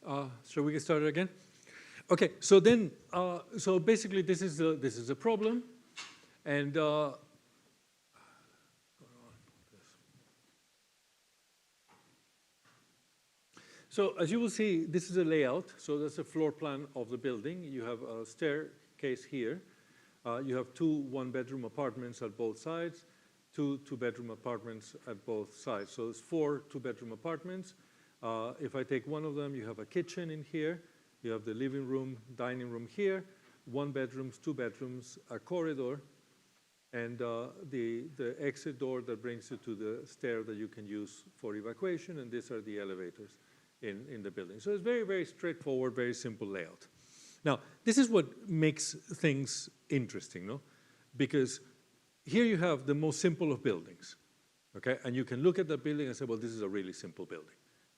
Shall we get started again? Okay, so then, so basically this is a problem, and so as you will see, this is a layout. So that's a floor plan of the building. You have a staircase here. You have two one-bedroom apartments at both sides, two two-bedroom apartments at both sides. So it's 4 two-bedroom apartments. If I take one of them, you have a kitchen in here. You have the living room, dining room here, 1 bedrooms, 2 bedrooms, a corridor, and the exit door that brings you to the stair that you can use for evacuation, and these are the elevators in the building. So it's very, very straightforward, very simple layout. Now, this is what makes things interesting, no? Because here you have the most simple of buildings, okay? And you can look at the building and say, well, this is a really simple building,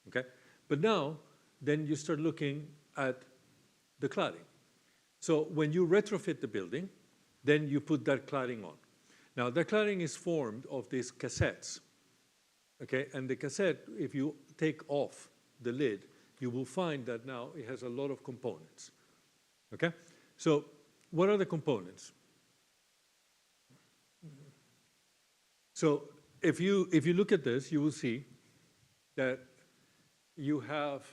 okay? But now, then you start looking at the cladding. So when you retrofit the building, then you put that cladding on. Now, that cladding is formed of these cassettes, okay? And the cassette, if you take off the lid, you will find that now it has a lot of components, okay? So what are the components? So if you look at this, you will see that you have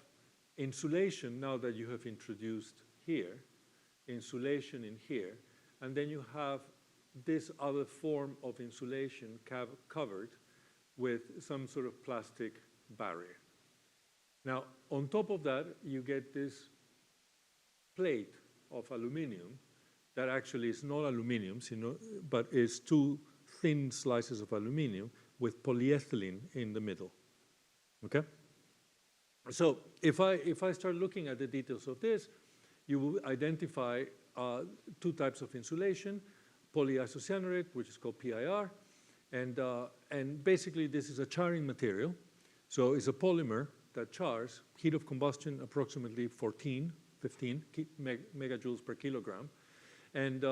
insulation now that you have introduced here, insulation in here, and then you have this other form of insulation covered with some sort of plastic barrier. Now, on top of that, you get this plate of aluminum that actually is not aluminum, but is 2 thin slices of aluminum with polyethylene in the middle, okay? So if I start looking at the details of this, you will identify 2 types of insulation, polyisocyanurate, which is called PIR, and basically this is a charring material. So it's a polymer that chars, heat of combustion approximately 15 megajoules per kilogram, and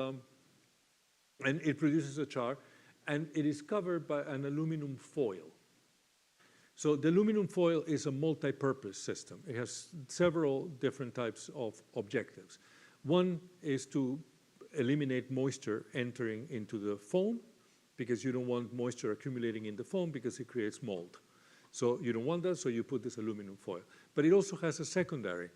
it produces a char, and it is covered by an aluminum foil. So the aluminum foil is a multi-purpose system. It has several different types of objectives. One is to eliminate moisture entering into the foam, because you don't want moisture accumulating in the foam because it creates mold. So you don't want that, so you put this aluminum foil. But it also has a secondary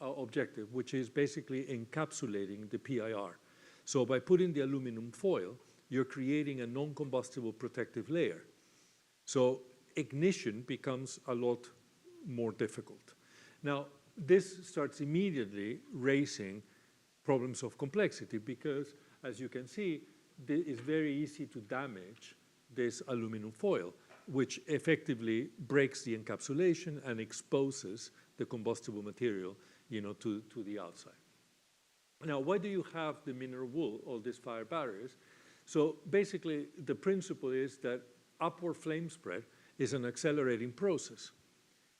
objective, which is basically encapsulating the PIR. So by putting the aluminum foil, you're creating a non-combustible protective layer. So ignition becomes a lot more difficult. Now, this starts immediately raising problems of complexity because, as you can see, it's very easy to damage this aluminum foil, which effectively breaks the encapsulation and exposes the combustible material, to the outside. Now, why do you have the mineral wool, all these fire barriers? So basically, the principle is that upward flame spread is an accelerating process.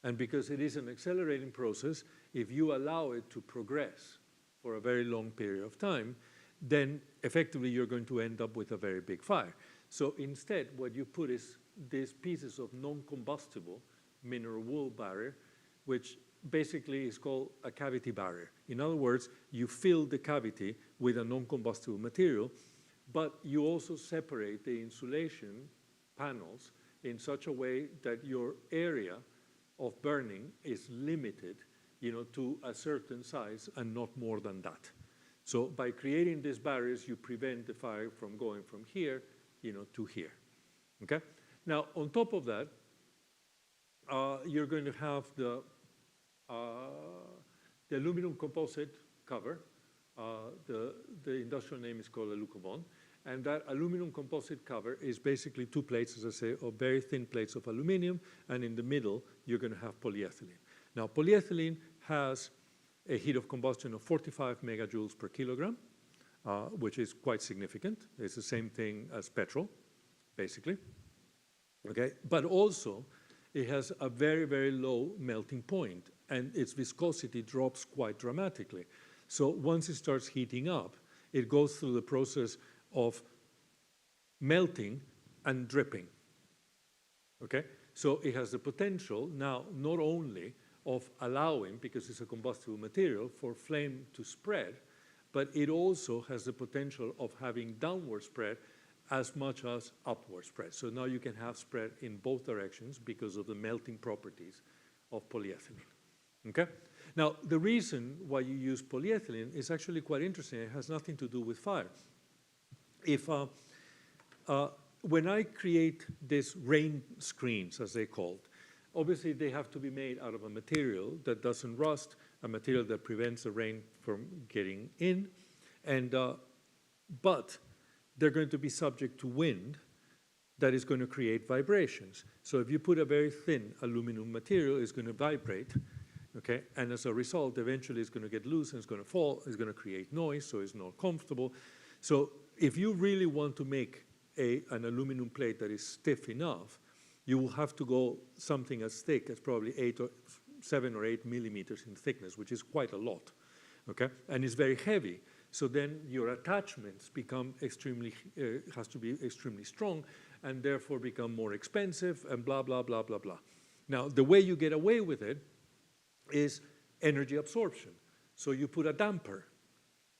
And because it is an accelerating process, if you allow it to progress for a very long period of time, then effectively you're going to end up with a very big fire. So instead, what you put is these pieces of non-combustible mineral wool barrier, which basically is called a cavity barrier. In other words, you fill the cavity with a non-combustible material, but you also separate the insulation panels in such a way that your area of burning is limited, to a certain size and not more than that. So by creating these barriers, you prevent the fire from going from here, to here, okay? Now, on top of that, you're going to have the aluminum composite cover. The industrial name is called Alucobond. And that aluminum composite cover is basically 2 plates, as I say, of very thin plates of aluminum, and in the middle, you're going to have polyethylene. Now, polyethylene has a heat of combustion of 45 megajoules per kilogram, which is quite significant. It's the same thing as petrol, basically, okay? But also, it has a very, very low melting point, and its viscosity drops quite dramatically. So once it starts heating up, it goes through the process of melting and dripping, okay? So it has the potential now not only of allowing, because it's a combustible material, for flame to spread, but it also has the potential of having downward spread as much as upward spread. So now you can have spread in both directions because of the melting properties of polyethylene. Okay? Now, the reason why you use polyethylene is actually quite interesting. It has nothing to do with fire. If when I create these rain screens, as they're called, obviously they have to be made out of a material that doesn't rust, a material that prevents the rain from getting in, and but they're going to be subject to wind that is going to create vibrations. So if you put a very thin aluminum material, it's going to vibrate, okay? And as a result, eventually it's going to get loose and it's going to fall, it's going to create noise, so it's not comfortable. So if you really want to make an aluminum plate that is stiff enough, you will have to go something as thick as probably 7 or 8 millimeters in thickness, which is quite a lot, okay? And it's very heavy. So then your attachments become extremely, has to be extremely strong, and therefore become more expensive, and blah, blah, blah, blah, blah. Now, the way you get away with it is energy absorption. So you put a damper.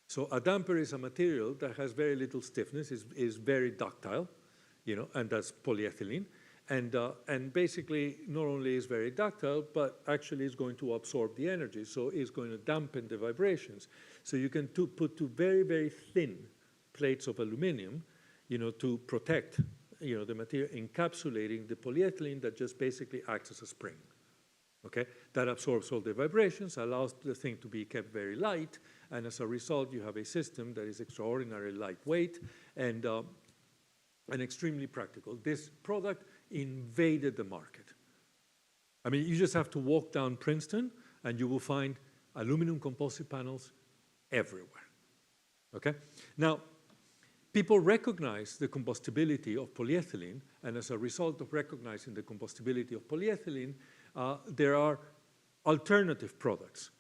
So a damper is a material that has very little stiffness, is very ductile, you know, and that's polyethylene. And basically, not only is very ductile, but actually is going to absorb the energy, so it's going to dampen the vibrations. So you can put two very, very thin plates of aluminum, you know, to protect, you know, the material, encapsulating the polyethylene that just basically acts as a spring, okay? That absorbs all the vibrations, allows the thing to be kept very light, and as a result, you have a system that is extraordinarily lightweight and extremely practical. This product invaded the market. I mean, you just have to walk down Princeton and you will find aluminum composite panels everywhere, okay? Now, people recognize the combustibility of polyethylene, and as a result of recognizing the combustibility of polyethylene, there are alternative products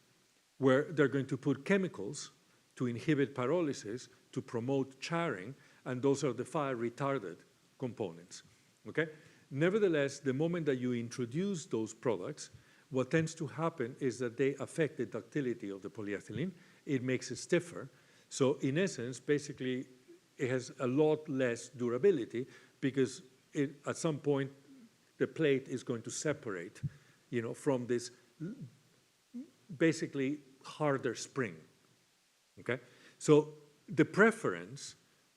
where they're going to put chemicals to inhibit pyrolysis, to promote charring, and those are the fire-retarded components, okay? Nevertheless, the moment that you introduce those products, what tends to happen is that they affect the ductility of the polyethylene. It makes it stiffer. So in essence, basically, it has a lot less durability because at some point, the plate is going to separate, you know, from this basically harder spring, okay? So the preference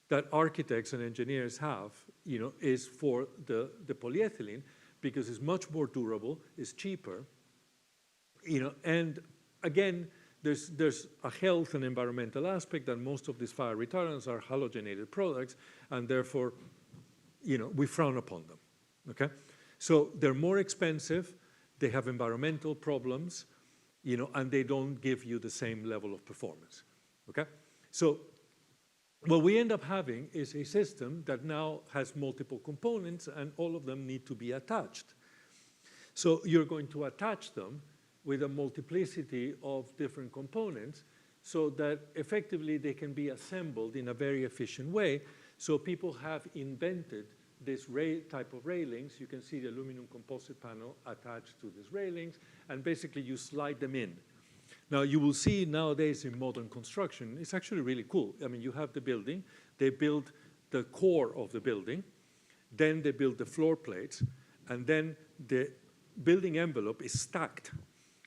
that architects and engineers have, you know, is for the polyethylene because it's much more durable, it's cheaper, you know, and again, there's a health and environmental aspect that most of these fire retardants are halogenated products, and therefore, you know, we frown upon them, okay? So they're more expensive, they have environmental problems, you know, and they don't give you the same level of performance, okay? So what we end up having is a system that now has multiple components and all of them need to be attached. So you're going to attach them with a multiplicity of different components so that effectively they can be assembled in a very efficient way. So people have invented this type of railings. You can see the aluminum composite panel attached to these railings, and basically you slide them in. Now, you will see nowadays in modern construction, it's actually really cool. I mean, you have the building, they build the core of the building, then they build the floor plates, and then the building envelope is stacked.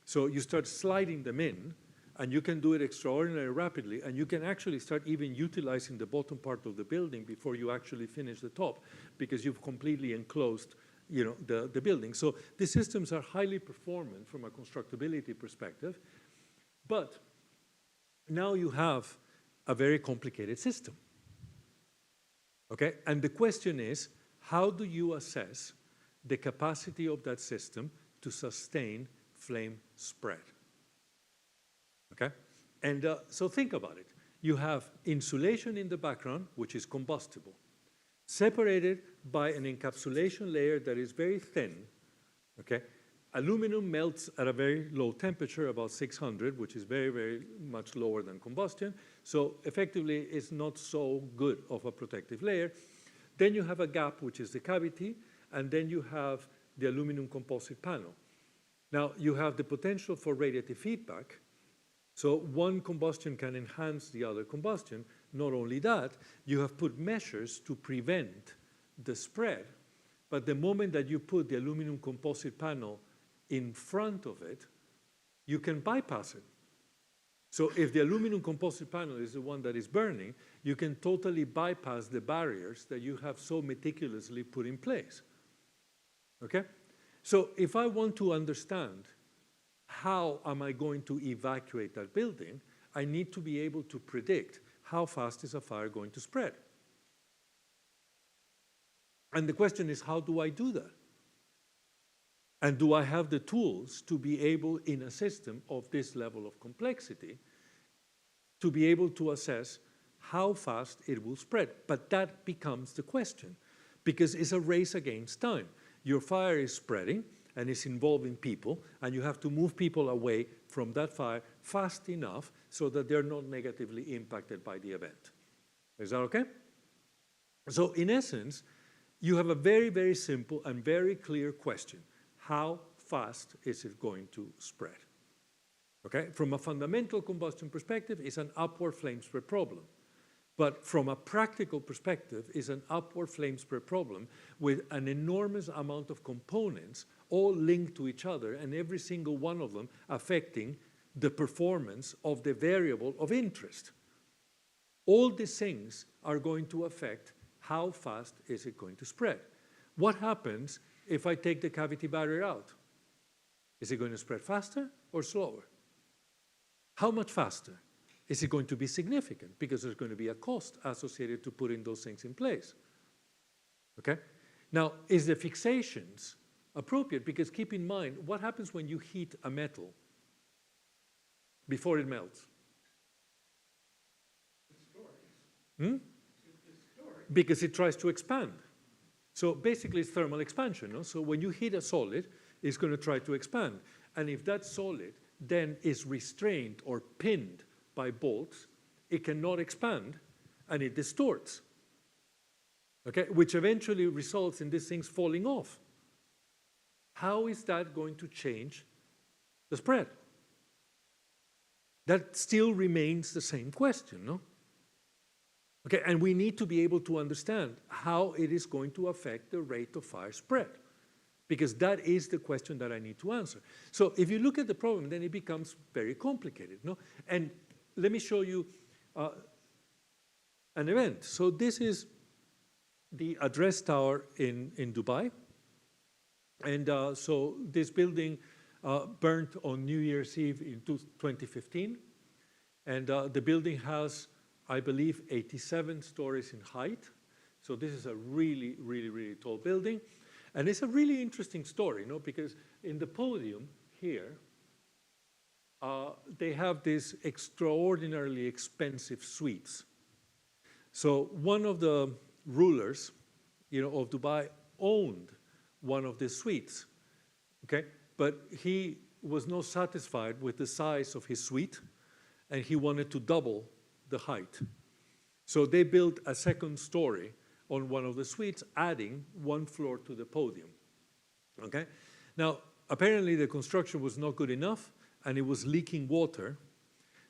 So you start sliding them in, and you can do it extraordinarily rapidly, and you can actually start even utilizing the bottom part of the building before you actually finish the top, because you've completely enclosed, you know, the building. So the systems are highly performant from a constructability perspective, but now you have a very complicated system, okay? And the question is, how do you assess the capacity of that system to sustain flame spread, okay? And so think about it. You have insulation in the background, which is combustible, separated by an encapsulation layer that is very thin, okay? Aluminum melts at a very low temperature, about 600, which is very, very much lower than combustion. So effectively, it's not so good of a protective layer. Then you have a gap, which is the cavity, and then you have the aluminum composite panel. Now, you have the potential for radiative feedback. So one combustion can enhance the other combustion. Not only that, you have put measures to prevent the spread. But the moment that you put the aluminum composite panel in front of it, you can bypass it. So if the aluminum composite panel is the one that is burning, you can totally bypass the barriers that you have so meticulously put in place. Okay? So if I want to understand how am I going to evacuate that building, I need to be able to predict how fast is a fire going to spread. And the question is, how do I do that? And do I have the tools to be able, in a system of this level of complexity, to be able to assess how fast it will spread? But that becomes the question, because it's a race against time. Your fire is spreading, and it's involving people, and you have to move people away from that fire fast enough so that they're not negatively impacted by the event. Is that okay? So in essence, you have a very, very simple and very clear question. How fast is it going to spread? Okay? From a fundamental combustion perspective, it's an upward flame spread problem. But from a practical perspective, it's an upward flame spread problem with an enormous amount of components all linked to each other, and every single one of them affecting the performance of the variable of interest. All these things are going to affect how fast is it going to spread. What happens if I take the cavity barrier out? Is it going to spread faster or slower? How much faster? Is it going to be significant? Because there's going to be a cost associated to putting those things in place. Okay? Now, is the fixations appropriate? Because keep in mind, what happens when you heat a metal before it melts? Because it tries to expand. So basically, it's thermal expansion. No? So when you heat a solid, it's going to try to expand. And if that solid then is restrained or pinned by bolts, it cannot expand, and it distorts, okay? Which eventually results in these things falling off. How is that going to change the spread? That still remains the same question, no? Okay, and we need to be able to understand how it is going to affect the rate of fire spread, because that is the question that I need to answer. So if you look at the problem, then it becomes very complicated, no? And let me show you an event. So this is the address tower in Dubai. And so this building burnt on New Year's Eve in 2015. And the building has, I believe, 87 stories in height. So this is a really, really, really tall building. And it's a really interesting story, no? Because in the podium here, they have these extraordinarily expensive suites. So one of the rulers, of Dubai owned one of the suites, okay? But he was not satisfied with the size of his suite, and he wanted to double the height. So they built a second story on one of the suites, adding one floor to the podium, okay? Now, apparently the construction was not good enough, and it was leaking water,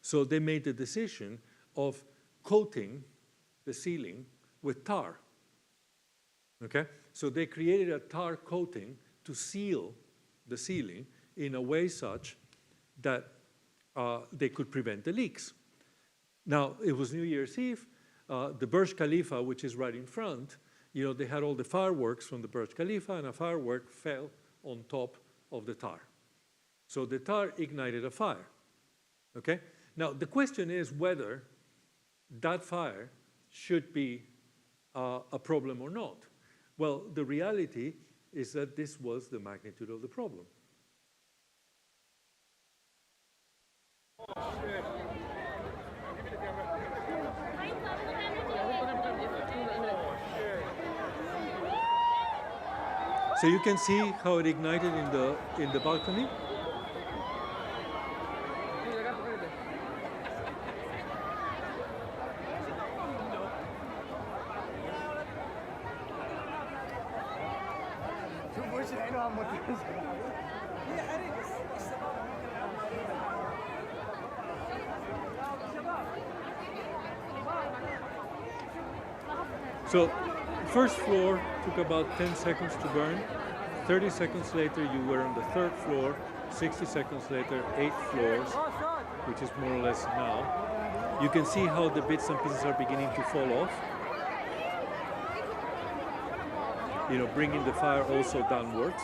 so they made the decision of coating the ceiling with tar, okay? So they created a tar coating to seal the ceiling in a way such that they could prevent the leaks. Now, it was New Year's Eve. The Burj Khalifa, which is right in front, they had all the fireworks from the Burj Khalifa, and a firework fell on top of the tar. So the tar ignited a fire, okay? Now, the question is whether that fire should be a problem or not. Well, the reality is that this was the magnitude of the problem. So you can see how it ignited in the balcony. So first floor took about 10 seconds to burn. 30 seconds later, you were on the third floor. 60 seconds later, 8 floors, which is more or less now. You can see how the bits and pieces are beginning to fall off. You know, bringing the fire also downwards.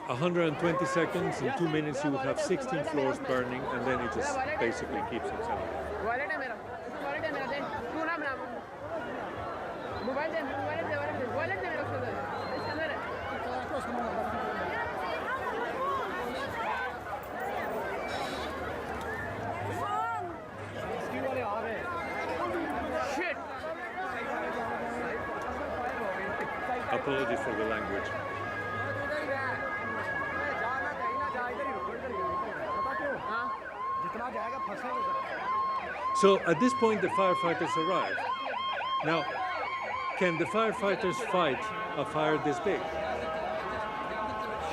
120 seconds, in 2 minutes you will have 16 floors burning, and then it just basically keeps itself. Apologies for the language. So at this point, the firefighters arrive. Now, can the firefighters fight a fire this big?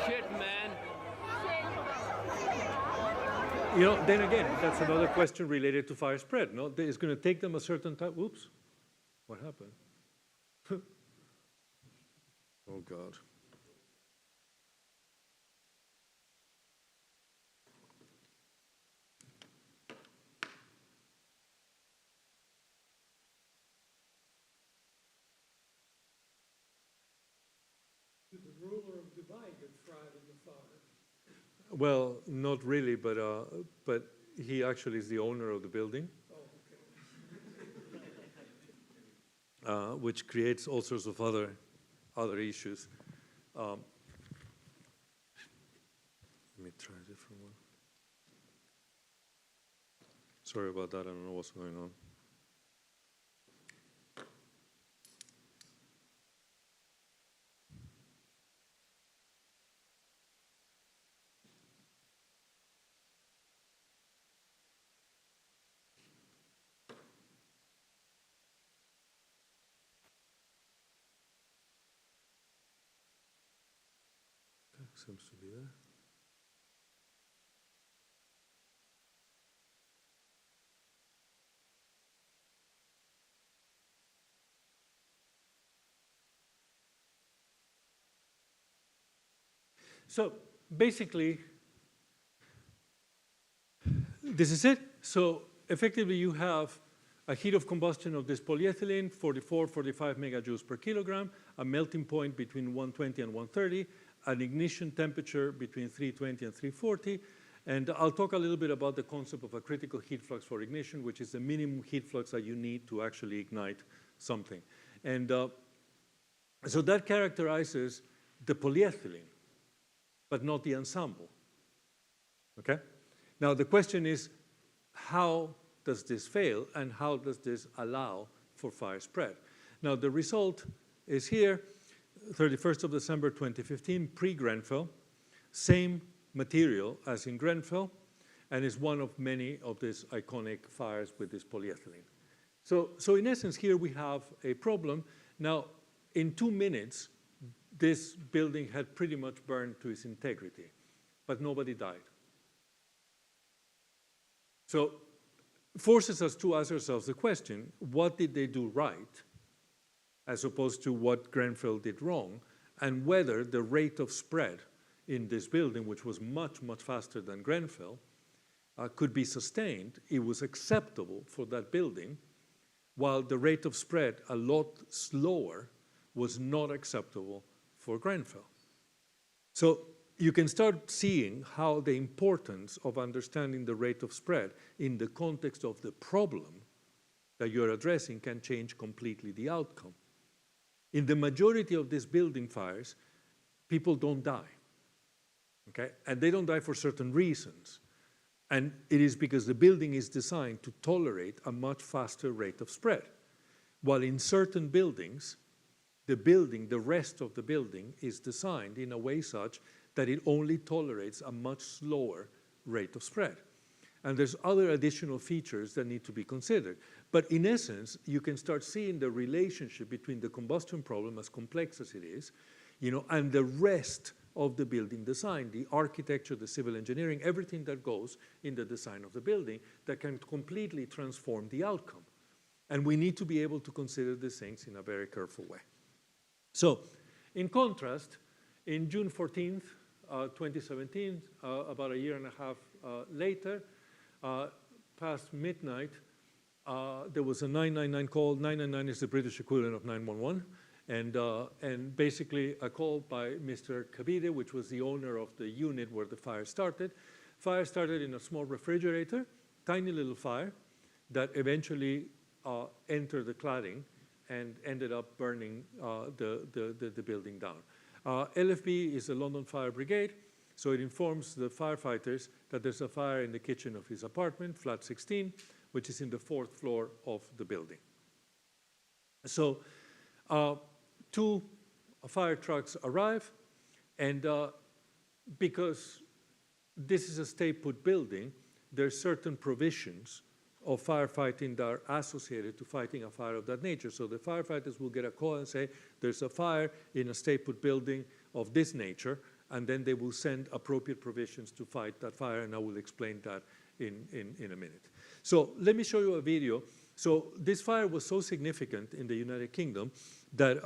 Shit, man. You know, then again, that's another question related to fire spread. No, it's going to take them a certain time. Oops, what happened? Oh, God. Did the ruler of Dubai get fried in the fire? Well, not really, but he actually is the owner of the building. Oh, okay. Which creates all sorts of other issues. Let me try a different one. Sorry about that, I don't know what's going on. Seems to be there. So basically, this is it. So effectively, you have a heat of combustion of this polyethylene, 44, 45 megajoules per kilogram, a melting point between 120 and 130, an ignition temperature between 320 and 340, and I'll talk a little bit about the concept of a critical heat flux for ignition, which is the minimum heat flux that you need to actually ignite something. And so that characterizes the polyethylene, but not the ensemble, okay? Now the question is, how does this fail, and how does this allow for fire spread? Now the result is here, 31st of December 2015, pre-Grenfell, same material as in Grenfell, and is one of many of these iconic fires with this polyethylene. So in essence, here we have a problem. Now, in 2 minutes, this building had pretty much burned to its integrity, but nobody died. So forces us to ask ourselves the question, what did they do right, as opposed to what Grenfell did wrong, and whether the rate of spread in this building, which was much, much faster than Grenfell, could be sustained. It was acceptable for that building, while the rate of spread, a lot slower, was not acceptable for Grenfell. So you can start seeing how the importance of understanding the rate of spread in the context of the problem that you're addressing can change completely the outcome. In the majority of these building fires, people don't die, okay? And they don't die for certain reasons. And it is because the building is designed to tolerate a much faster rate of spread. While in certain buildings, the rest of the building is designed in a way such that it only tolerates a much slower rate of spread. And there's other additional features that need to be considered. But in essence, you can start seeing the relationship between the combustion problem, as complex as it is, and the rest of the building design, the architecture, the civil engineering, everything that goes in the design of the building that can completely transform the outcome. And we need to be able to consider these things in a very careful way. So, in contrast, in June 14th, 2017, about a year and a half later, past midnight, there was a 999 call. 999 is the British equivalent of 911. And basically a call by Mr. Kabide, which was the owner of the unit where the fire started. Fire started in a small refrigerator, tiny little fire, that eventually entered the cladding and ended up burning the building down. LFB is the London Fire Brigade, so it informs the firefighters that there's a fire in the kitchen of his apartment, flat 16, which is in the 4th floor of the building. So 2 fire trucks arrive, and because this is a stay-put building, there are certain provisions of firefighting that are associated to fighting a fire of that nature. So the firefighters will get a call and say, there's a fire in a stay-put building of this nature, and then they will send appropriate provisions to fight that fire, and I will explain that in a minute. So let me show you a video. So this fire was so significant in the United Kingdom that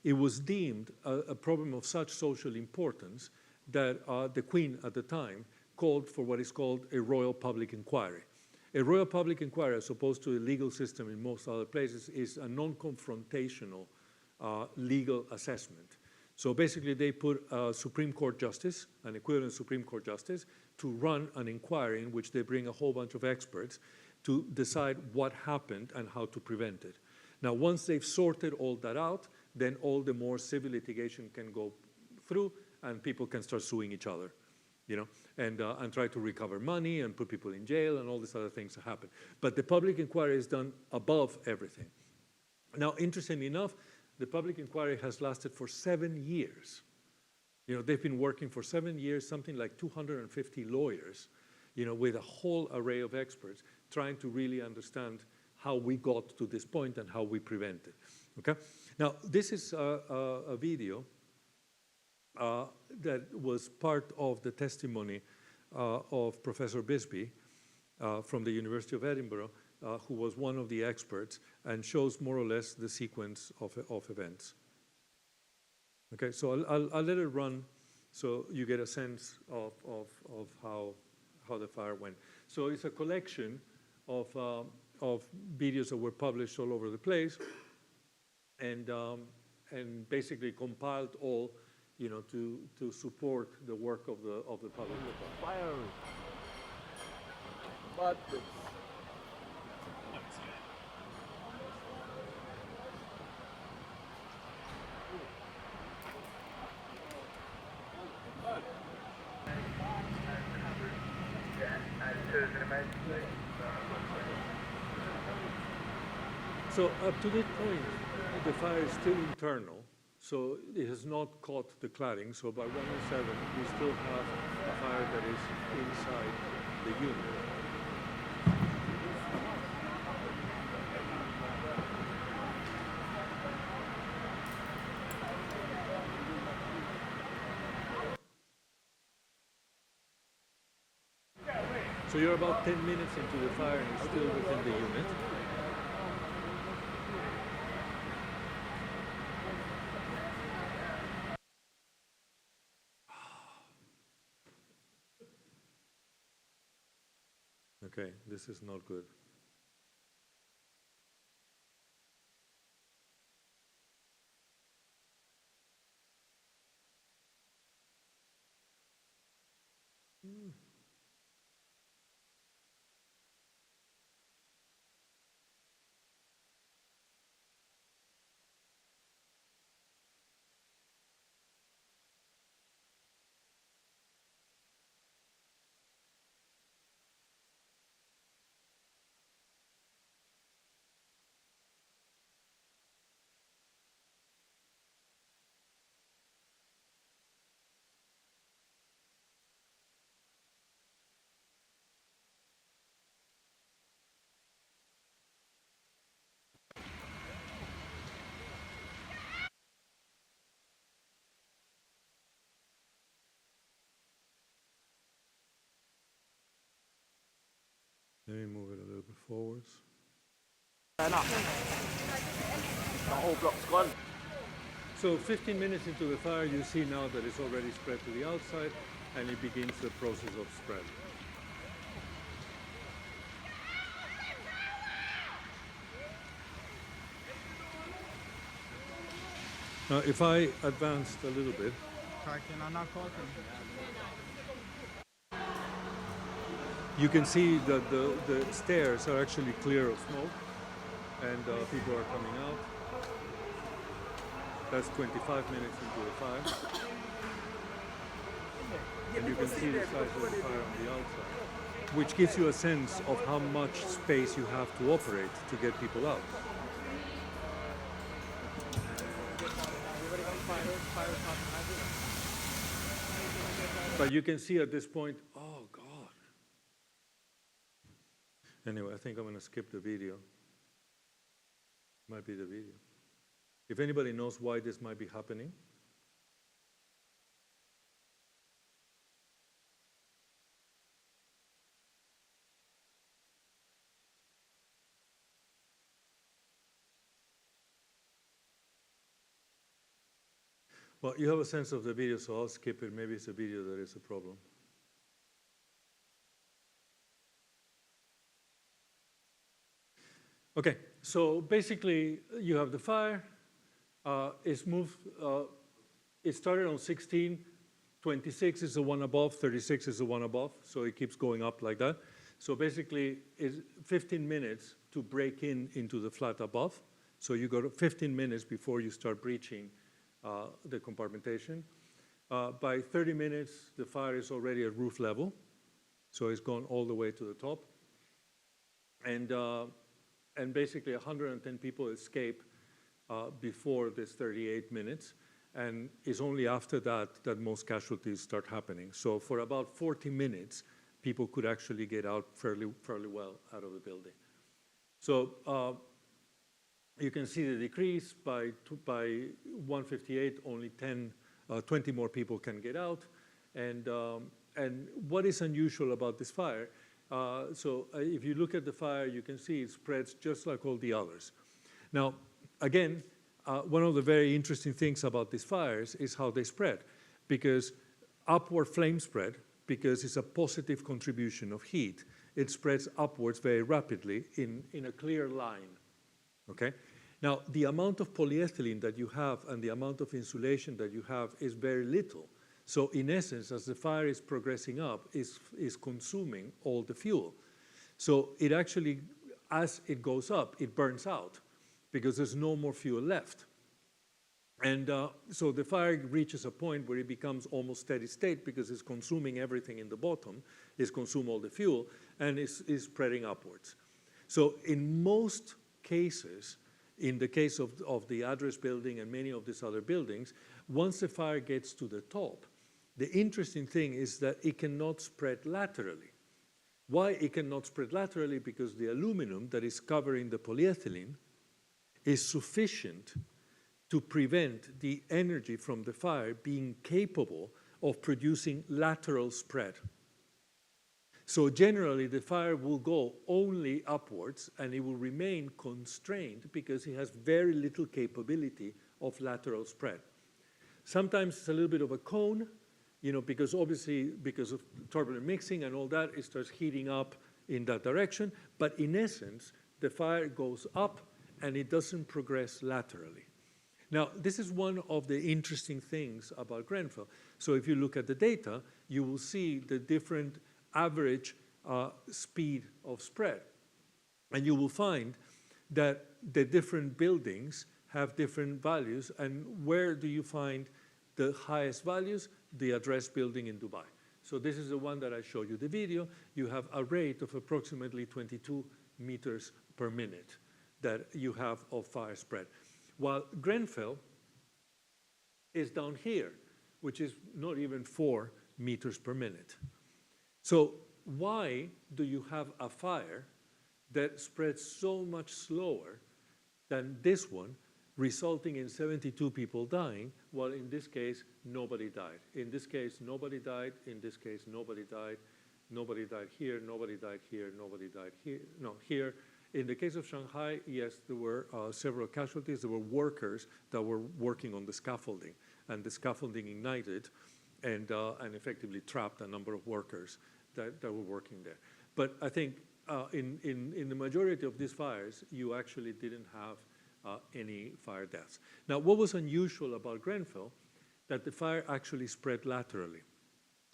it was deemed a problem of such social importance that the Queen at the time called for what is called a royal public inquiry. A royal public inquiry, as opposed to a legal system in most other places, is a non-confrontational legal assessment. So basically they put a Supreme Court justice, an equivalent Supreme Court justice, to run an inquiry in which they bring a whole bunch of experts to decide what happened and how to prevent it. Now, once they've sorted all that out, then all the more civil litigation can go through and people can start suing each other, and try to recover money and put people in jail and all these other things that happen. But the public inquiry is done above everything. Now, interestingly enough, the public inquiry has lasted for 7 years. They've been working for 7 years, something like 250 lawyers, with a whole array of experts trying to really understand how we got to this point and how we prevent it. Okay? Now, this is a video that was part of the testimony of Professor Bisbee from the University of Edinburgh, who was one of the experts, and shows more or less the sequence of events. Okay, so I'll let it run so you get a sense of how the fire went. So it's a collection of videos that were published all over the place, and basically compiled all, to support the work of the public. Fire. But So up to this point, the fire is still internal, so it has not caught the cladding. So by 107, we still have a fire that is inside the unit. So you're about 10 minutes into the fire and it's still within the unit. Okay, this is not good. Let me move it a little bit forwards. The whole block's gone. So 15 minutes into the fire, you see now that it's already spread to the outside, and it begins the process of spread. Now, if I advanced a little bit, you can see that the stairs are actually clear of smoke, and people are coming out. That's 25 minutes into the fire. And you can see the size of the fire on the outside, which gives you a sense of how much space you have to operate to get people out. But you can see at this point, oh God. Anyway, I think I'm going to skip the video. Might be the video. If anybody knows why this might be happening. Well, you have a sense of the video, so I'll skip it. Maybe it's a video that is a problem. Okay, so basically you have the fire. It's moved. It started on 16. 26 is the one above. 36 is the one above. So it keeps going up like that. So basically, it's 15 minutes to break into the flat above. So you got 15 minutes before you start breaching the compartmentation. By 30 minutes, the fire is already at roof level. So it's gone all the way to the top. And basically 110 people escape before this 38 minutes. And it's only after that that most casualties start happening. So for about 40 minutes, people could actually get out fairly well out of the building. So you can see the decrease by 158, only 20 more people can get out. And what is unusual about this fire? So if you look at the fire, you can see it spreads just like all the others. Now, again, one of the very interesting things about these fires is how they spread, because upward flame spread, because it's a positive contribution of heat, it spreads upwards very rapidly in a clear line, okay? Now, the amount of polyethylene that you have and the amount of insulation that you have is very little. So in essence, as the fire is progressing up, is consuming all the fuel. So it actually, as it goes up, it burns out because there's no more fuel left. And so the fire reaches a point where it becomes almost steady state because it's consuming everything in the bottom, it's consumed all the fuel, and is spreading upwards. So in most cases, in the case of the address building and many of these other buildings, once the fire gets to the top, the interesting thing is that it cannot spread laterally. Why it cannot spread laterally? Because the aluminum that is covering the polyethylene is sufficient to prevent the energy from the fire being capable of producing lateral spread. So generally, the fire will go only upwards, and it will remain constrained because it has very little capability of lateral spread. Sometimes it's a little bit of a cone, because obviously, because of turbulent mixing and all that, it starts heating up in that direction. But in essence, the fire goes up, and it doesn't progress laterally. Now, this is one of the interesting things about Grenfell. So if you look at the data, you will see the different average speed of spread. And you will find that the different buildings have different values. And where do you find the highest values? The address building in Dubai. So this is the one that I showed you the video. You have a rate of approximately 22 meters per minute that you have of fire spread. While Grenfell is down here, which is not even 4 meters per minute. So why do you have a fire that spreads so much slower than this one, resulting in 72 people dying, while in this case, nobody died? In this case, nobody died. In this case, nobody died. Nobody died here, nobody died here, nobody died here. No, here. In the case of Shanghai, yes, there were several casualties. There were workers that were working on the scaffolding, and the scaffolding ignited and effectively trapped a number of workers that were working there. But I think in the majority of these fires, you actually didn't have any fire deaths. Now, what was unusual about Grenfell, that the fire actually spread laterally.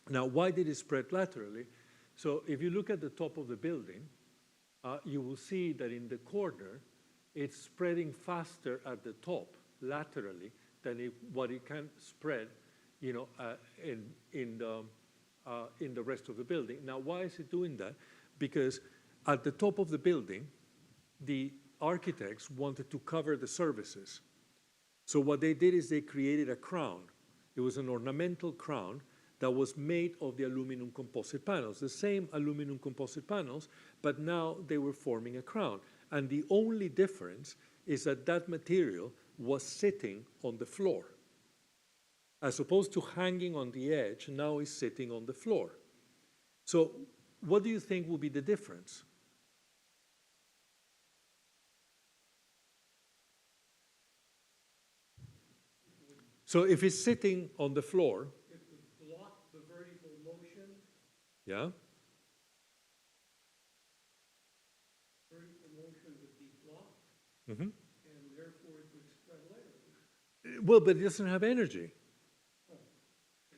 Now, why did it spread laterally? So if you look at the top of the building, you will see that in the corner, it's spreading faster at the top, laterally, than what it can spread, you know, in the rest of the building. Now, why is it doing that? Because at the top of the building, the architects wanted to cover the services. So what they did is they created a crown. It was an ornamental crown that was made of the aluminum composite panels, the same aluminum composite panels, but now they were forming a crown. And the only difference is that that material was sitting on the floor. As opposed to hanging on the edge, now it's sitting on the floor. So what do you think will be the difference? So if it's sitting on the floor, It would block the vertical motion. yeah, Vertical motion would be blocked, mm-hmm. and therefore it would spread laterally. Well, but it doesn't have energy.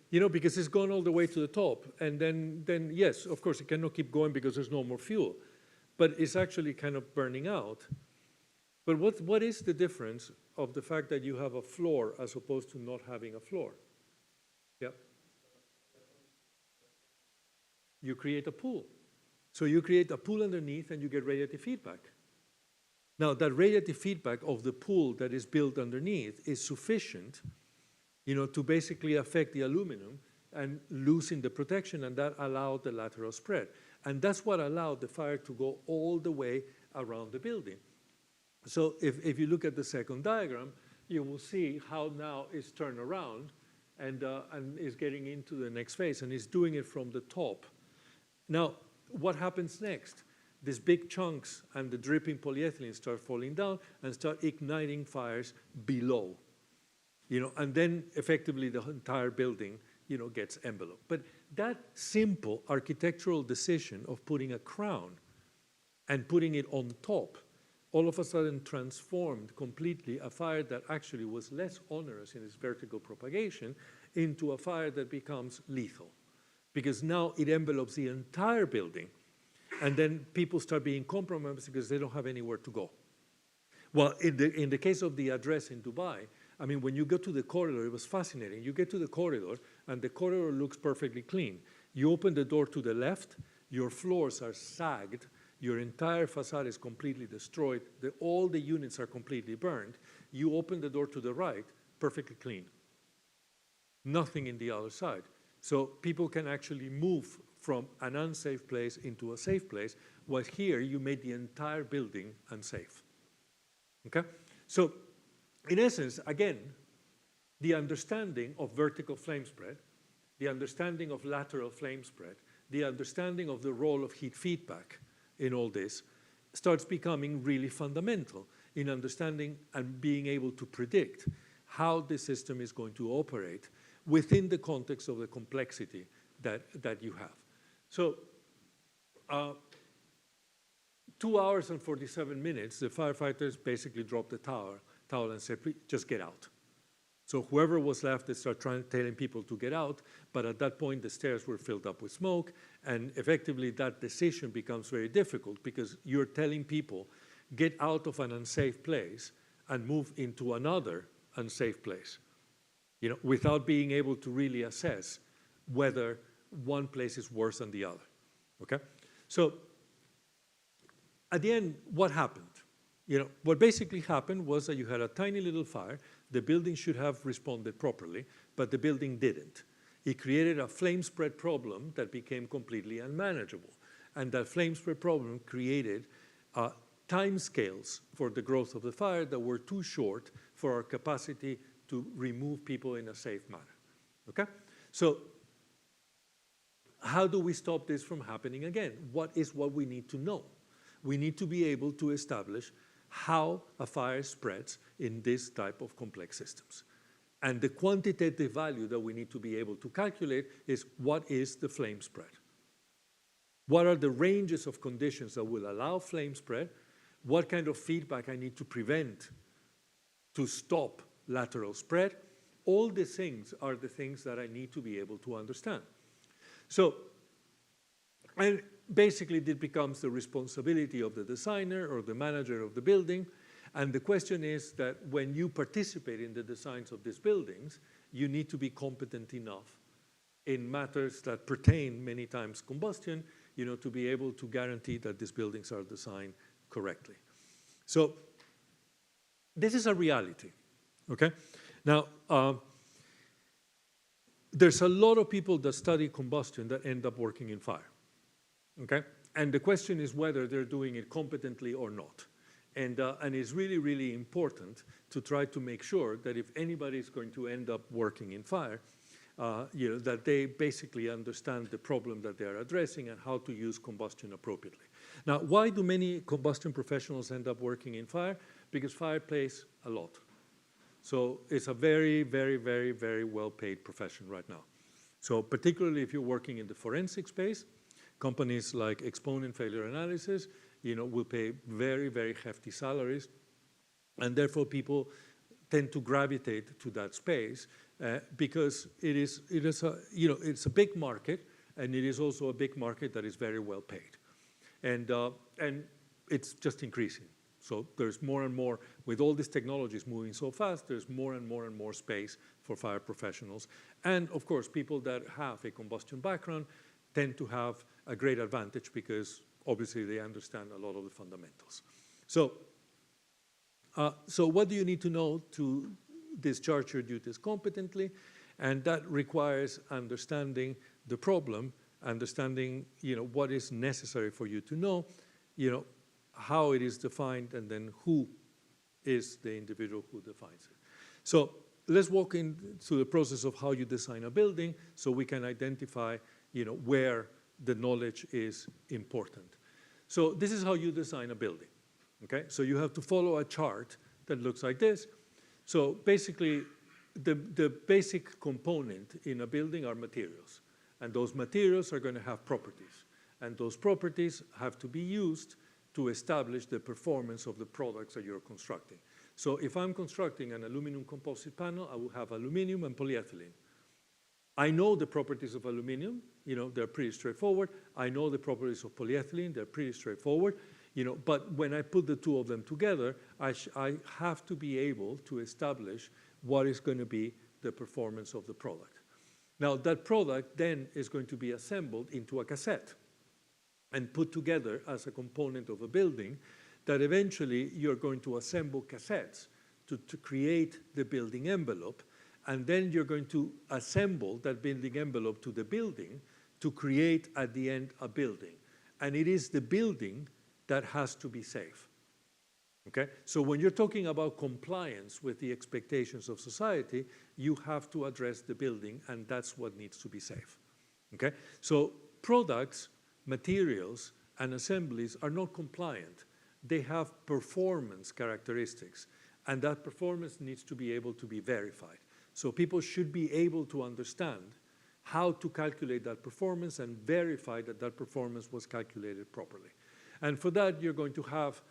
You know, because it's gone all the way to the top. And then yes, of course, it cannot keep going because there's no more fuel. But it's actually kind of burning out. But what is the difference of the fact that you have a floor as opposed to not having a floor? Yeah. You create a pool. So you create a pool underneath and you get radiative feedback. Now, that radiative feedback of the pool that is built underneath is sufficient, you know, to basically affect the aluminum and loosen the protection, and that allowed the lateral spread. And that's what allowed the fire to go all the way around the building. So if you look at the second diagram, you will see how now it's turned around and is getting into the next phase, and it's doing it from the top. Now, what happens next? These big chunks and the dripping polyethylene start falling down and start igniting fires below. You know, and then effectively the entire building, you know, gets enveloped. But that simple architectural decision of putting a crown and putting it on top, all of a sudden transformed completely a fire that actually was less onerous in its vertical propagation into a fire that becomes lethal. Because now it envelopes the entire building, and then people start being compromised because they don't have anywhere to go. Well, in the case of the address in Dubai, I mean, when you go to the corridor, it was fascinating. You get to the corridor, and the corridor looks perfectly clean. You open the door to the left, your floors are sagged, your entire facade is completely destroyed, all the units are completely burned. You open the door to the right, perfectly clean. Nothing in the other side. So people can actually move from an unsafe place into a safe place, while here you made the entire building unsafe. Okay? So, in essence, again, the understanding of vertical flame spread, the understanding of lateral flame spread, the understanding of the role of heat feedback in all this starts becoming really fundamental in understanding and being able to predict how the system is going to operate within the context of the complexity that you have. So, 2 hours and 47 minutes, the firefighters basically dropped the towel and said, just get out. So whoever was left, they started telling people to get out, but at that point, the stairs were filled up with smoke, and effectively that decision becomes very difficult because you're telling people, get out of an unsafe place and move into another unsafe place, you know, without being able to really assess whether one place is worse than the other, okay? So at the end, what happened? You know, what basically happened was that you had a tiny little fire. The building should have responded properly, but the building didn't. It created a flame spread problem that became completely unmanageable. And that flame spread problem created timescales for the growth of the fire that were too short for our capacity to remove people in a safe manner. Okay? So how do we stop this from happening again? What is what we need to know? We need to be able to establish how a fire spreads in this type of complex systems. And the quantitative value that we need to be able to calculate is what is the flame spread? What are the ranges of conditions that will allow flame spread? What kind of feedback I need to prevent to stop lateral spread? All these things are the things that I need to be able to understand. So, and basically it becomes the responsibility of the designer or the manager of the building. And the question is that when you participate in the designs of these buildings, you need to be competent enough in matters that pertain many times combustion, to be able to guarantee that these buildings are designed correctly. So this is a reality, okay? Now, there's a lot of people that study combustion that end up working in fire, okay? And the question is whether they're doing it competently or not. And it's really, really important to try to make sure that if anybody is going to end up working in fire, that they basically understand the problem that they are addressing and how to use combustion appropriately. Now, why do many combustion professionals end up working in fire? Because fire pays a lot. So it's a very, very, very, very well-paid profession right now. So particularly if you're working in the forensic space, companies like Exponent Failure Analysis, will pay very, very hefty salaries. And therefore, people tend to gravitate to that space because it's a big market, and it is also a big market that is very well paid. And it's just increasing. So there's more and more, with all these technologies moving so fast, there's more and more and more space for fire professionals. And of course, people that have a combustion background tend to have a great advantage because obviously they understand a lot of the fundamentals. So what do you need to know to discharge your duties competently? And that requires understanding the problem, understanding what is necessary for you to know, how it is defined, and then who is the individual who defines it. So let's walk into the process of how you design a building so we can identify where the knowledge is important. So this is how you design a building, okay? So you have to follow a chart that looks like this. So basically, the basic component in a building are materials. And those materials are going to have properties. And those properties have to be used to establish the performance of the products that you're constructing. So if I'm constructing an aluminum composite panel, I will have aluminum and polyethylene. I know the properties of aluminum, they're pretty straightforward. I know the properties of polyethylene, they're pretty straightforward. But when I put the two of them together, I have to be able to establish what is going to be the performance of the product. Now, that product then is going to be assembled into a cassette and put together as a component of a building that eventually you're going to assemble cassettes to create the building envelope. And then you're going to assemble that building envelope to the building to create, at the end, a building. And it is the building that has to be safe, okay? So when you're talking about compliance with the expectations of society, you have to address the building, and that's what needs to be safe, okay? So products, materials, and assemblies are not compliant. They have performance characteristics, and that performance needs to be able to be verified. So people should be able to understand how to calculate that performance and verify that that performance was calculated properly. And for that, you're going to have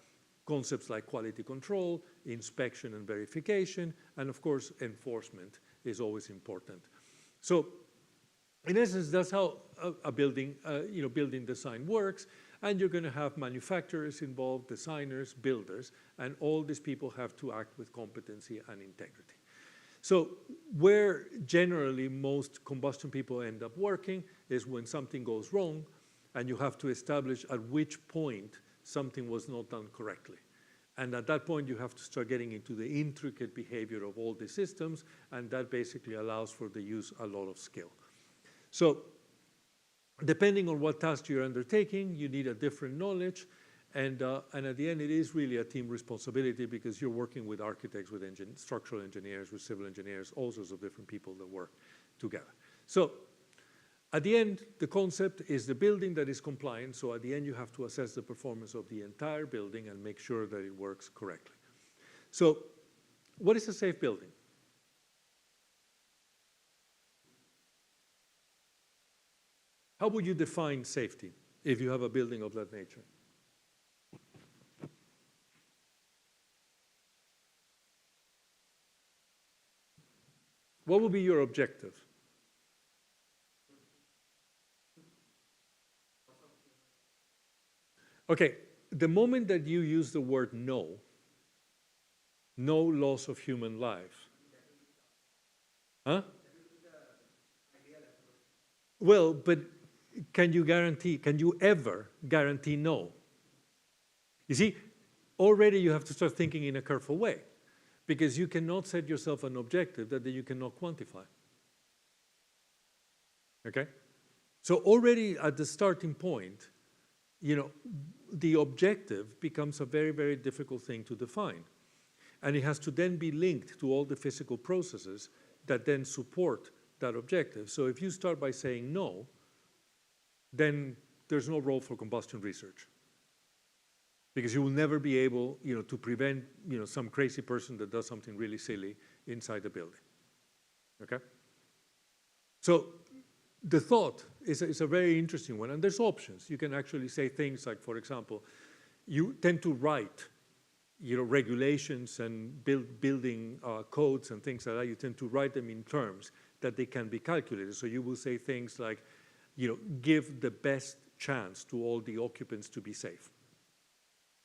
concepts like quality control, inspection and verification, and of course, enforcement is always important. So in essence, that's how a building, building design works. And you're going to have manufacturers involved, designers, builders, and all these people have to act with competency and integrity. So where generally most combustion people end up working is when something goes wrong, and you have to establish at which point something was not done correctly. And at that point, you have to start getting into the intricate behavior of all the systems, and that basically allows for the use a lot of skill. So depending on what task you're undertaking, you need a different knowledge, and at the end, it is really a team responsibility because you're working with architects, with structural engineers, with civil engineers, all sorts of different people that work together. So At the end, the concept is the building that is compliant, so at the end you have to assess the performance of the entire building and make sure that it works correctly. So what is a safe building? How would you define safety if you have a building of that nature? What would be your objective? Okay, the moment that you use the word no loss of human life. Huh? Well, but can you ever guarantee no? You see, already you have to start thinking in a careful way, because you cannot set yourself an objective that you cannot quantify. Okay? So already at the starting point, you know, the objective becomes a very, very difficult thing to define. And it has to then be linked to all the physical processes that then support that objective. So if you start by saying no, then there's no role for combustion research. Because you will never be able, you know, to prevent, you know, some crazy person that does something really silly inside the building. Okay? So the thought is a very interesting one, and there's options. You can actually say things like, for example, you tend to write, you know, regulations and building codes and things like that. You tend to write them in terms that they can be calculated. So you will say things like, you know, give the best chance to all the occupants to be safe.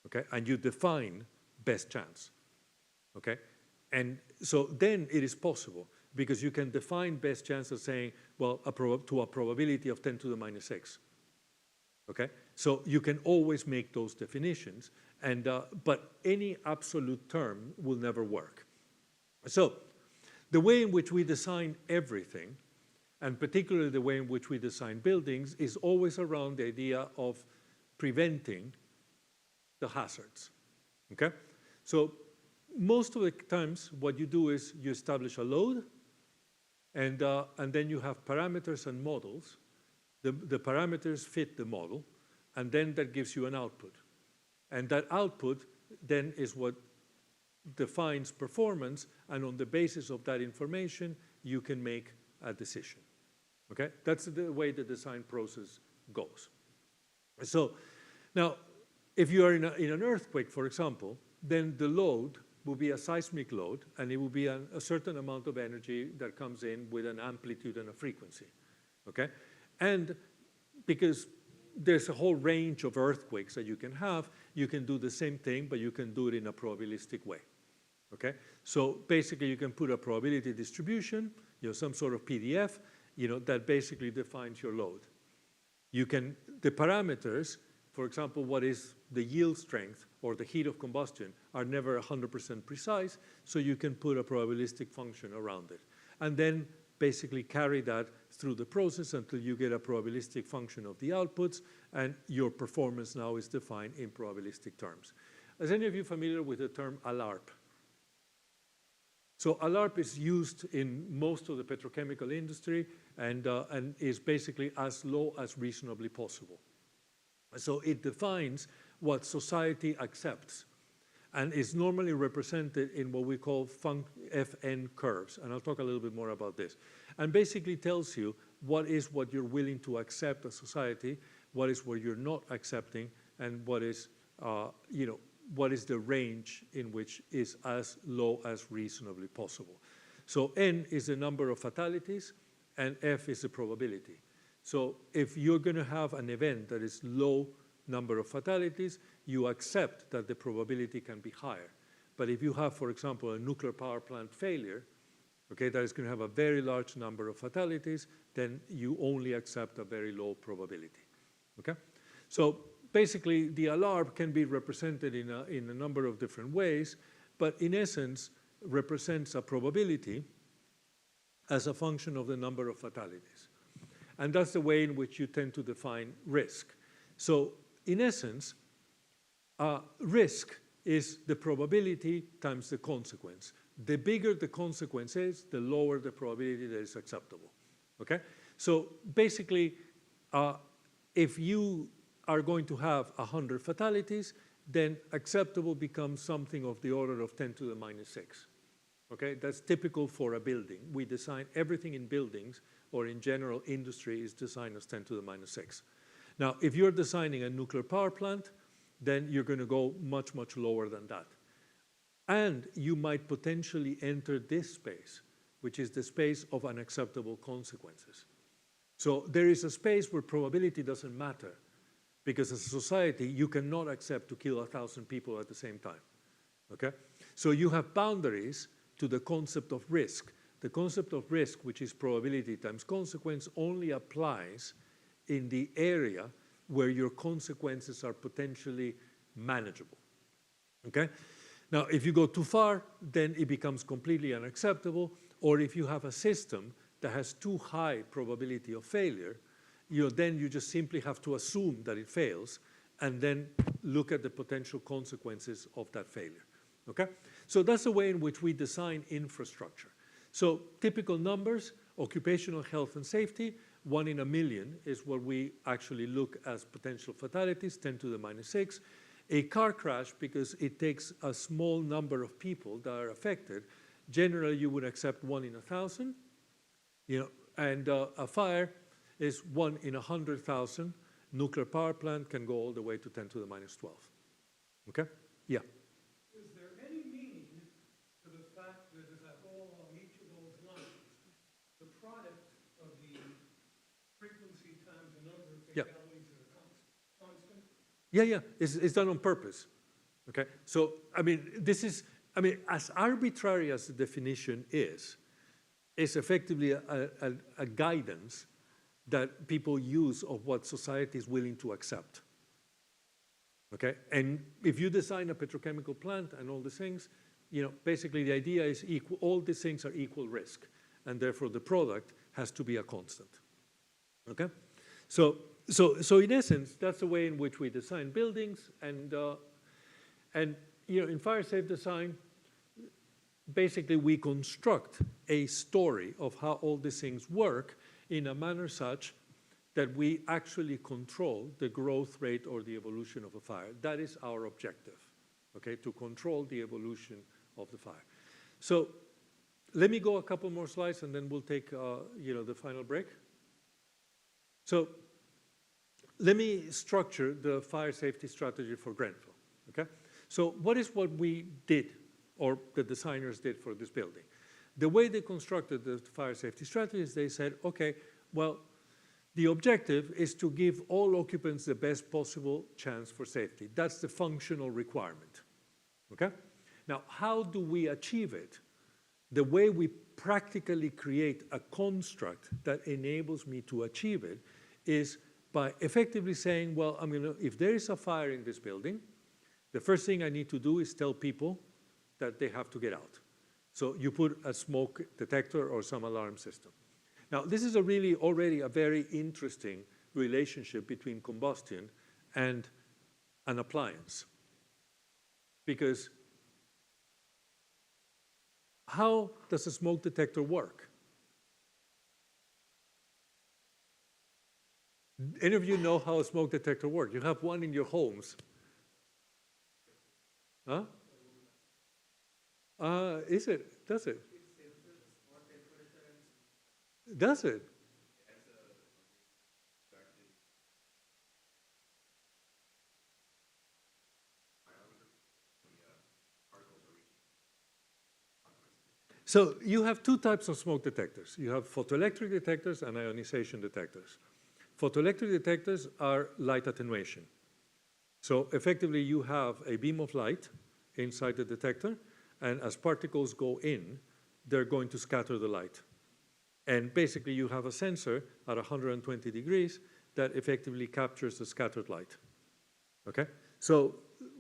Okay, and you define best chance. Okay, and so then it is possible, because you can define best chance as saying, well, to a probability of 10 to the minus 6. Okay, so you can always make those definitions, and but any absolute term will never work. So the way in which we design everything, and particularly the way in which we design buildings, is always around the idea of preventing the hazards. Okay, so most of the times what you do is you establish a load, and then you have parameters and models. The parameters fit the model, and then that gives you an output. And that output then is what defines performance, and on the basis of that information, you can make a decision. Okay? That's the way the design process goes. So now, if you are in an earthquake, for example, then the load will be a seismic load, and it will be a certain amount of energy that comes in with an amplitude and a frequency, okay? And because there's a whole range of earthquakes that you can do the same thing, but you can do it in a probabilistic way, okay? So basically, you can put a probability distribution, you know, some sort of PDF, you know, that basically defines your load. You can, the parameters, for example, what is the yield strength or the heat of combustion, are never 100% precise, so you can put a probabilistic function around it. And then basically carry that through the process until you get a probabilistic function of the outputs, and your performance now is defined in probabilistic terms. Is any of you familiar with the term ALARP? So ALARP is used in most of the petrochemical industry, and is basically as low as reasonably possible. So it defines what society accepts, and is normally represented in what we call FN curves, and I'll talk a little bit more about this. And basically tells you what you're willing to accept as society, what is what you're not accepting, and what is, you know, what is the range in which is as low as reasonably possible. So N is the number of fatalities, and F is the probability. So if you're going to have an event that is low number of fatalities, you accept that the probability can be higher. But if you have, for example, a nuclear power plant failure, okay, that is going to have a very large number of fatalities, then you only accept a very low probability. Okay? So basically, the ALARP can be represented in a number of different ways, but in essence, represents a probability as a function of the number of fatalities. And that's the way in which you tend to define risk. So in essence, risk is the probability times the consequence. The bigger the consequence is, the lower the probability that is acceptable. okay? So basically, if you are going to have 100 fatalities, then acceptable becomes something of the order of 10 to the minus 6. Okay, that's typical for a building. We design everything in buildings or in general industry is designed as 10 to the minus 6. Now, if you're designing a nuclear power plant, then you're going to go much, much lower than that. And you might potentially enter this space, which is the space of unacceptable consequences. So there is a space where probability doesn't matter, because as a society, you cannot accept to kill 1,000 people at the same time, okay? So you have boundaries to the concept of risk. The concept of risk, which is probability times consequence, only applies in the area where your consequences are potentially manageable, okay? Now, if you go too far, then it becomes completely unacceptable, or if you have a system that has too high probability of failure, then you just simply have to assume that it fails and then look at the potential consequences of that failure, okay? So that's the way in which we design infrastructure. So typical numbers, occupational health and safety, 1 in a million is what we actually look as potential fatalities, 10 to the minus 6. A car crash, because it takes a small number of people that are affected, generally you would accept 1 in 1,000, and a fire is 1 in 100,000. Nuclear power plant can go all the way to 10 to the minus 12. Okay? Yeah. Is there any meaning to the fact that if I go along each of those lines, the product of the frequency times the number of fatalities is a constant? Yeah. It's done on purpose. Okay? So, as arbitrary as the definition is, it's effectively a guidance that people use of what society is willing to accept. Okay? And if you design a petrochemical plant and all these things, basically the idea is all these things are equal risk, and therefore the product has to be a constant. Okay? So in essence, that's the way in which we design buildings, and in fire-safe design, basically we construct a story of how all these things work in a manner such that we actually control the growth rate or the evolution of a fire. That is our objective, okay, to control the evolution of the fire. So let me go a couple more slides and then we'll take the final break. So let me structure the fire safety strategy for Grenfell, okay? So what we did, or the designers did for this building? The way they constructed the fire safety strategy is they said, okay, well, the objective is to give all occupants the best possible chance for safety. That's the functional requirement, okay? Now, how do we achieve it? The way we practically create a construct that enables me to achieve it is by effectively saying, well, if there is a fire in this building, the first thing I need to do is tell people that they have to get out. So you put a smoke detector or some alarm system. Now, this is already a very interesting relationship between combustion and an appliance. Because how does a smoke detector work? Any of you know how a smoke detector works? You have one in your homes. Huh? Is it? Does it? Does it? So you have two types of smoke detectors. You have photoelectric detectors and ionization detectors. Photoelectric detectors are light attenuation. So effectively you have a beam of light inside the detector, and as particles go in, they're going to scatter the light. And basically you have a sensor at 120 degrees that effectively captures the scattered light. Okay? So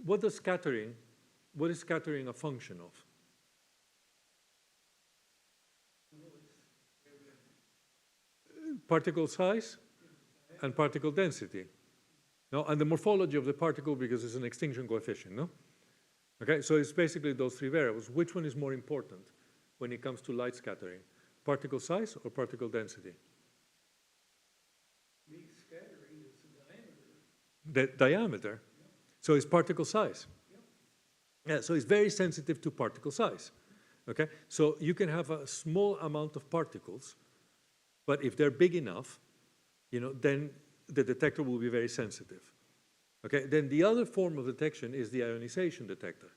what is scattering a function of? Particle size and particle density. No? And the morphology of the particle, because it's an extinction coefficient, no? Okay, so it's basically those three variables. Which one is more important when it comes to light scattering? Particle size or particle density? the diameter. So it's particle size. Yeah, so it's very sensitive to particle size. Okay, so you can have a small amount of particles, but if they're big enough, then the detector will be very sensitive. Okay, then the other form of detection is the ionization detector.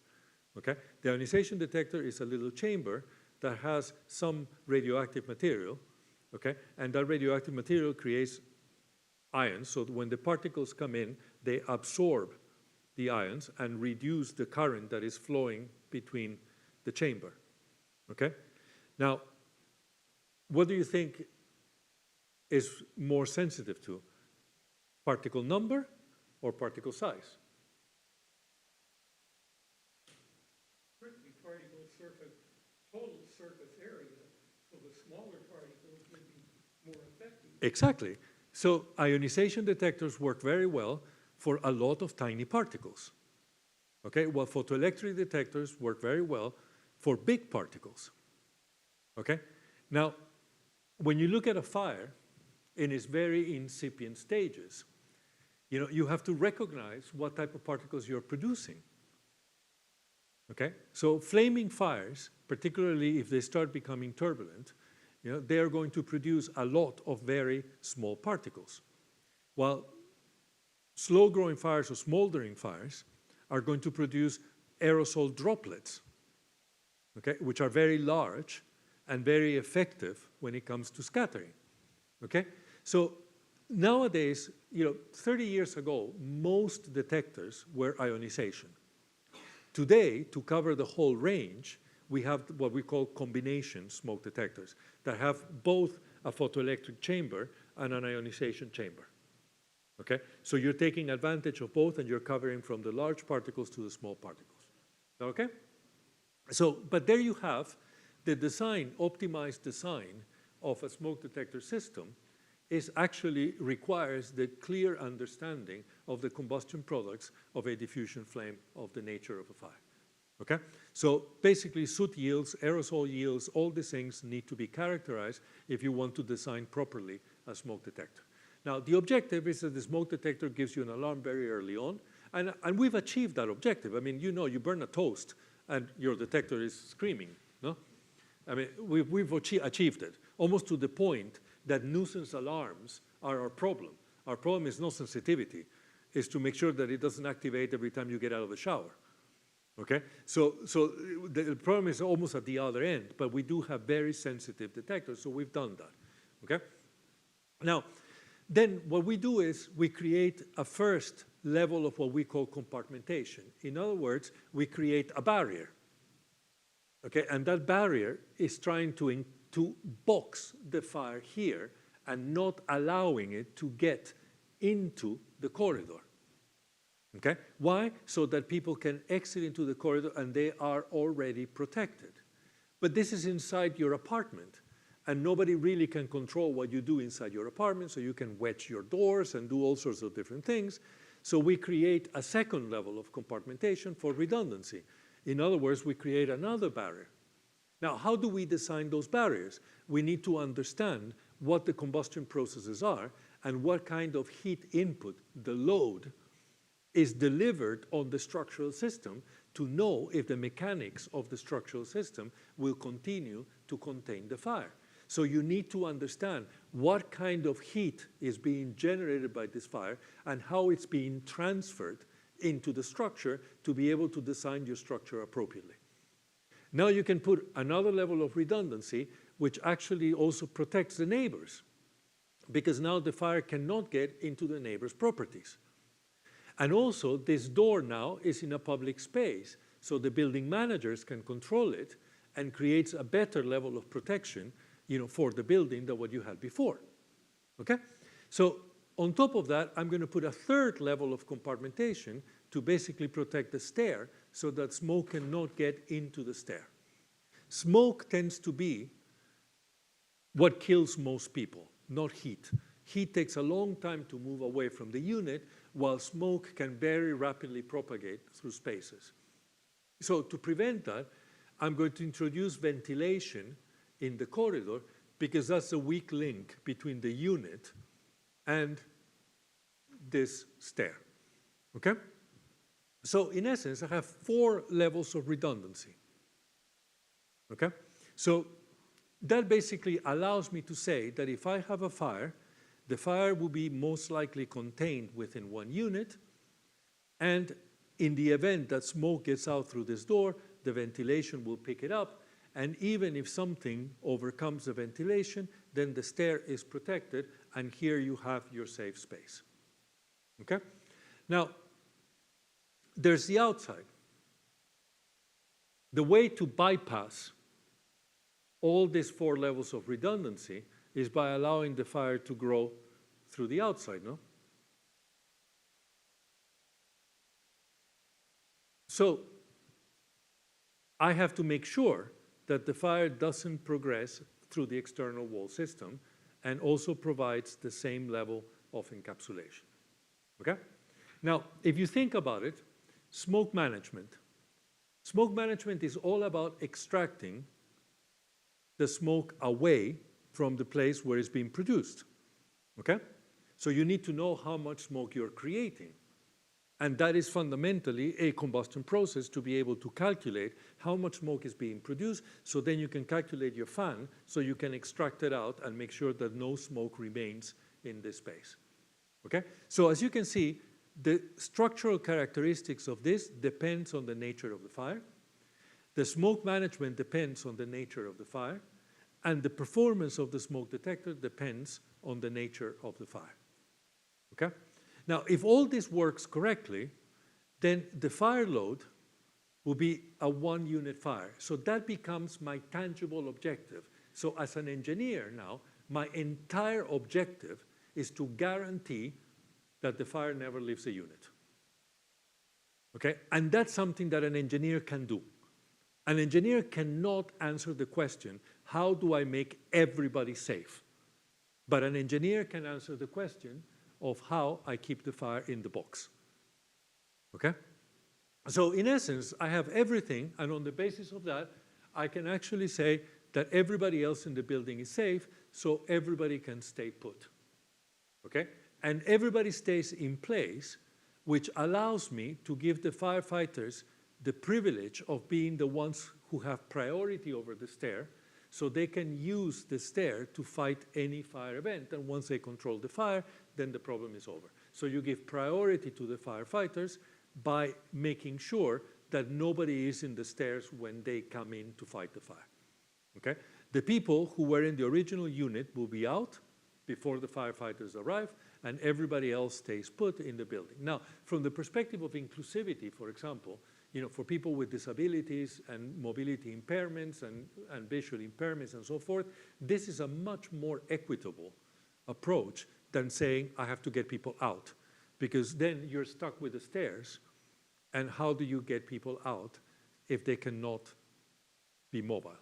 Okay, the ionization detector is a little chamber that has some radioactive material. Okay, and that radioactive material creates ions, so that when the particles come in, they absorb the ions and reduce the current that is flowing between the chamber. Okay? Now, what do you think is more sensitive to? Particle number or particle size? Strictly particle surface, total surface area, so the smaller particles may be more effective. Exactly. So ionization detectors work very well for a lot of tiny particles. Okay, while photoelectric detectors work very well for big particles. Okay? Now, when you look at a fire in its very incipient stages, you have to recognize what type of particles you're producing. Okay? So flaming fires, particularly if they start becoming turbulent, they are going to produce a lot of very small particles. While slow-growing fires or smoldering fires are going to produce aerosol droplets, okay, which are very large and very effective when it comes to scattering. Okay? So nowadays, 30 years ago, most detectors were ionization. Today, to cover the whole range, we have what we call combination smoke detectors that have both a photoelectric chamber and an ionization chamber. Okay? So you're taking advantage of both and you're covering from the large particles to the small particles. Okay? So, but there you have the design, optimized design of a smoke detector system is actually requires the clear understanding of the combustion products of a diffusion flame of the nature of a fire. Okay? So basically soot yields, aerosol yields, all these things need to be characterized if you want to design properly a smoke detector. Now, the objective is that the smoke detector gives you an alarm very early on, and we've achieved that objective. I mean, you burn a toast, and your detector is screaming, no? I mean, we've achieved it, almost to the point that nuisance alarms are our problem. Our problem is not sensitivity, it's to make sure that it doesn't activate every time you get out of the shower. Okay? So the problem is almost at the other end, but we do have very sensitive detectors, so we've done that. Okay? Now, then what we do is we create a first level of what we call compartmentation. In other words, we create a barrier. Okay, and that barrier is trying to box the fire here and not allowing it to get into the corridor. Okay, why? So that people can exit into the corridor and they are already protected. But this is inside your apartment. And nobody really can control what you do inside your apartment, so you can wedge your doors and do all sorts of different things. So we create a second level of compartmentation for redundancy. In other words, we create another barrier. Now, how do we design those barriers? We need to understand what the combustion processes are and what kind of heat input, the load, is delivered on the structural system to know if the mechanics of the structural system will continue to contain the fire. So you need to understand what kind of heat is being generated by this fire and how it's being transferred into the structure to be able to design your structure appropriately. Now you can put another level of redundancy, which actually also protects the neighbors, because now the fire cannot get into the neighbor's properties. And also, this door now is in a public space, so the building managers can control it and creates a better level of protection for the building than what you had before. Okay? So on top of that, I'm going to put a third level of compartmentation to basically protect the stair so that smoke cannot get into the stair. Smoke tends to be what kills most people, not heat. Heat takes a long time to move away from the unit, while smoke can very rapidly propagate through spaces. So to prevent that, I'm going to introduce ventilation in the corridor, because that's a weak link between the unit and this stair. okay? So in essence, I have 4 levels of redundancy, okay? So that basically allows me to say that if I have a fire, the fire will be most likely contained within 1 unit, and in the event that smoke gets out through this door, the ventilation will pick it up, and even if something overcomes the ventilation, then the stair is protected, and here you have your safe space, okay? Now, there's the outside. The way to bypass all these 4 levels of redundancy is by allowing the fire to grow through the outside, no? So I have to make sure that the fire doesn't progress through the external wall system and also provides the same level of encapsulation, okay? Now, if you think about it, smoke management is all about extracting the smoke away from the place where it's being produced, okay? So you need to know how much smoke you're creating. And that is fundamentally a combustion process to be able to calculate how much smoke is being produced, so then you can calculate your fan so you can extract it out and make sure that no smoke remains in this space, okay? So as you can see, the structural characteristics of this depends on the nature of the fire. The smoke management depends on the nature of the fire, and the performance of the smoke detector depends on the nature of the fire, okay? Now, if all this works correctly, then the fire load will be a 1-unit fire. So that becomes my tangible objective. So as an engineer now, my entire objective is to guarantee that the fire never leaves a unit, okay? And that's something that an engineer can do. An engineer cannot answer the question, how do I make everybody safe? But an engineer can answer the question of how I keep the fire in the box, okay? So in essence, I have everything, and on the basis of that, I can actually say that everybody else in the building is safe, so everybody can stay put, okay? And everybody stays in place, which allows me to give the firefighters the privilege of being the ones who have priority over the stair, so they can use the stair to fight any fire event. And once they control the fire, then the problem is over. So you give priority to the firefighters by making sure that nobody is in the stairs when they come in to fight the fire, okay? The people who were in the original unit will be out before the firefighters arrive, and everybody else stays put in the building. Now, from the perspective of inclusivity, for example, you know, for people with disabilities and mobility impairments and visual impairments and so forth, this is a much more equitable approach than saying, I have to get people out, because then you're stuck with the stairs, and how do you get people out if they cannot be mobile?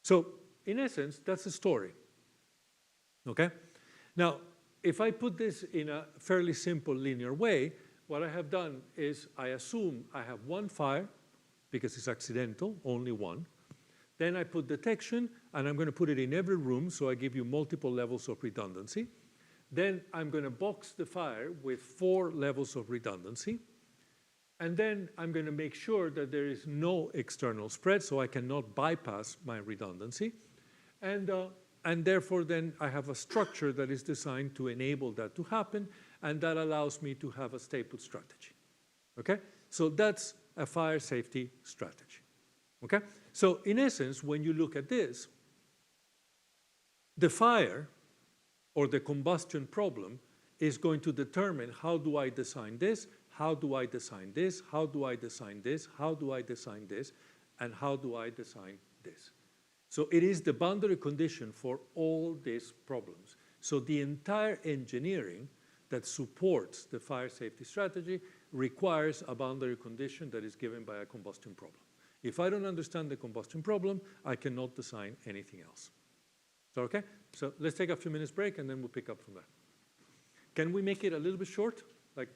So, in essence, that's the story, okay? Now, if I put this in a fairly simple linear way, what I have done is I assume I have 1 fire, because it's accidental, only 1. Then I put detection, and I'm going to put it in every room, so I give you multiple levels of redundancy. Then I'm going to box the fire with 4 levels of redundancy. And then I'm going to make sure that there is no external spread, so I cannot bypass my redundancy. And therefore, then I have a structure that is designed to enable that to happen, and that allows me to have a stay-put strategy, okay? So that's a fire safety strategy, okay? So in essence, when you look at this, the fire or the combustion problem is going to determine how do I design this, how do I design this, how do I design this, how do I design this, and how do I design this. So it is the boundary condition for all these problems. So the entire engineering that supports the fire safety strategy requires a boundary condition that is given by a combustion problem. If I don't understand the combustion problem, I cannot design anything else. So, okay? So let's take a few minutes break, and then we'll pick up from there. Can we make it a little bit short? Like